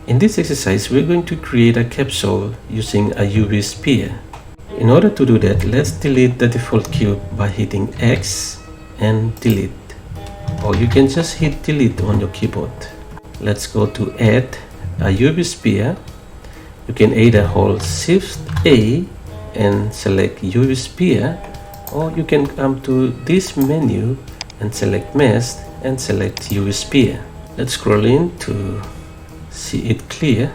In this exercise, we're going to create a capsule using a UV sphere. In order to do that, let's delete the default cube by hitting X and delete. Or you can just hit delete on your keyboard. Let's go to add a UV sphere. You can either hold Shift A and select UV sphere, or you can come to this menu and select mesh and select UV sphere. Let's scroll in to see it clear.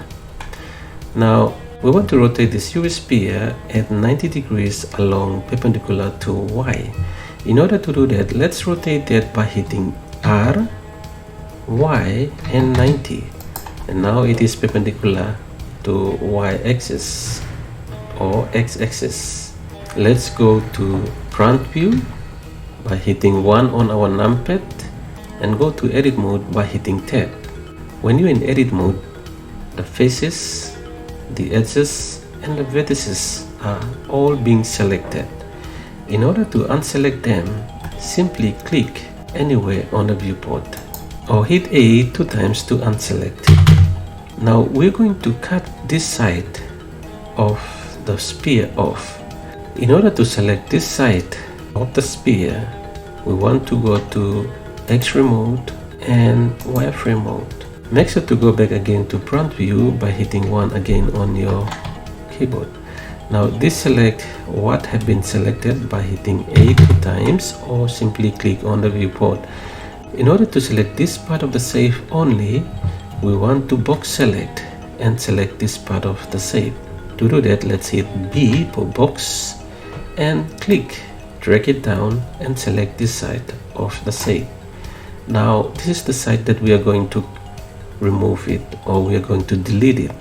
Now we want to rotate this UV sphere at 90 degrees along perpendicular to Y. In order to do that, let's rotate that by hitting R, Y and 90. And now it is perpendicular to Y-axis or X-axis. Let's go to front view by hitting 1 on our numpad and go to edit mode by hitting tab. When you're in edit mode, the faces, the edges and the vertices are all being selected. In order to unselect them, simply click anywhere on the viewport or hit A 2 times to unselect it. Now we're going to cut this side of the sphere off. In order to select this side of the sphere, we want to go to X-ray mode and wireframe mode. Make sure to go back again to front view by hitting 1 again on your keyboard. Now deselect what have been selected by hitting A 2 times or simply click on the viewport. In order to select this part of the shape only, we want to box select and select this part of the shape. To do that, let's hit B for box and click, drag it down and select this side of the shape. Now this is the side that we are going to remove it, or we are going to delete it.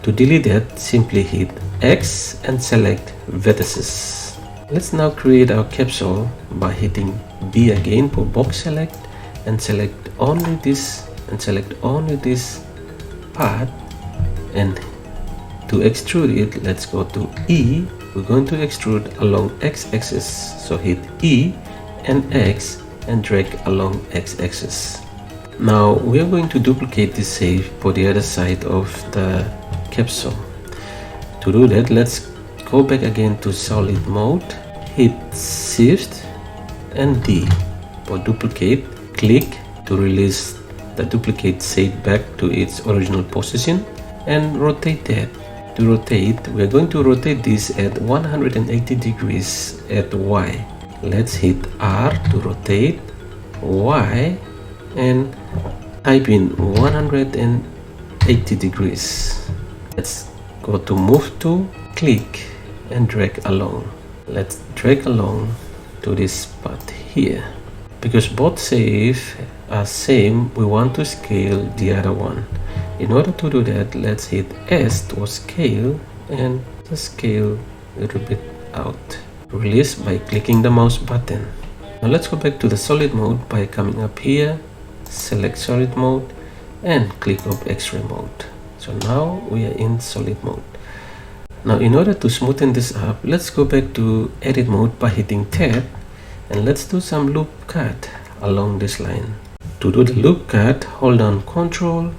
To delete that, simply hit X and select vertices. Let's now create our capsule by hitting B again for box select and select only this part. And to extrude it, let's go to E. We're going to extrude along X-axis, so hit E and X and drag along X-axis. Now we are going to duplicate this shape for the other side of the capsule. To do that, let's go back again to solid mode, hit Shift and D for duplicate, click to release the duplicate shape back to its original position and rotate that. To rotate, we are going to rotate this at 180 degrees at Y. Let's hit R to rotate, Y and type in 180 degrees. Let's go to move to, click and drag along. Let's drag along to this part here. Because both shapes are same, we want to scale the other one. In order to do that, let's hit S to scale and just scale a little bit out. Release by clicking the mouse button. Now let's go back to the solid mode by coming up here, select solid mode and click on X-ray mode. So now we are in solid mode. Now in order to smoothen this up, let's go back to edit mode by hitting tab and let's do some loop cut along this line. To do the loop cut, hold on Ctrl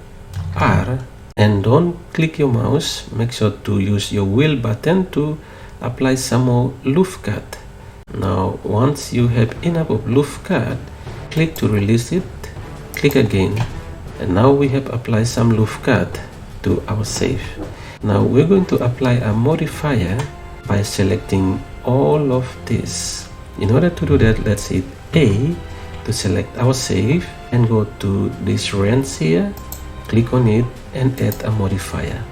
R and don't click your mouse. Make sure to use your wheel button to apply some more loop cut. Now once you have enough of loop cut, click to release it, click again, and now we have applied some loop cut to our shape. Now we're going to apply a modifier by selecting all of this. In order to do that, let's hit A to select our shape and go to this range here, click on it and add a modifier.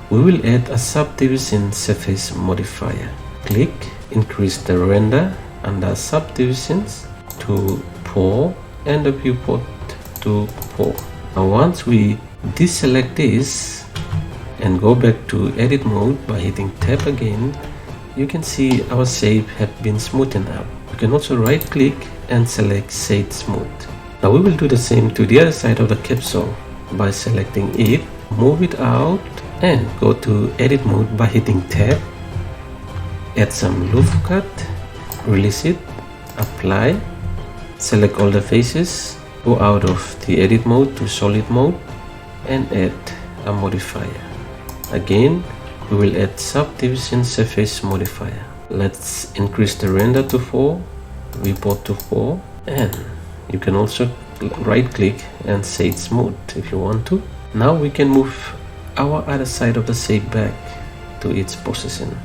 We will add a subdivision surface modifier. Click, increase the render under subdivisions to 4 and the viewport to 4. Now once we deselect this and go back to edit mode by hitting tab again, you can see our shape have been smoothened up. You can also right click and select shade smooth. Now we will do the same to the other side of the capsule by selecting it, move it out and go to edit mode by hitting tab, add some loop cut, release it, apply, select all the faces, go out of the edit mode to solid mode and add a modifier. Again, we will add subdivision surface modifier. Let's increase the render to 4, viewport to 4, and you can also right click and say smooth if you want to. Now we can move our other side of the shape back to its position.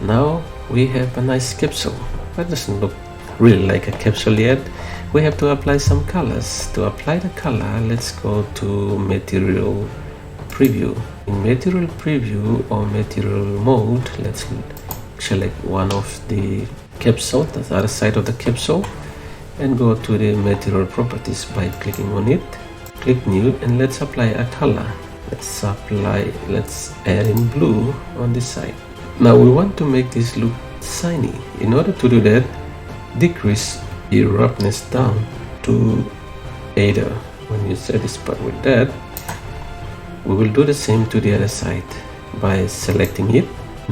Now we have a nice capsule, but it doesn't look really like a capsule yet. We have to apply some colors. To apply the color, let's go to material preview. In material preview or material mode, let's select one of the capsule, the other side of the capsule, and go to the material properties by clicking on it. Click new and let's apply a color. Let's add in blue on this side. Now we want to make this look shiny. In order to do that, decrease the roughness down to 8. When you're satisfied with that, we will do the same to the other side by selecting it,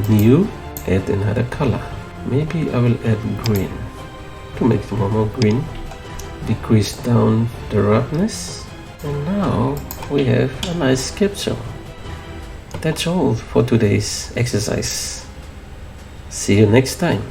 new, add another color. Maybe I will add green to make it more green. Decrease down the roughness, and now we have a nice capsule. That's all for today's exercise. See you next time.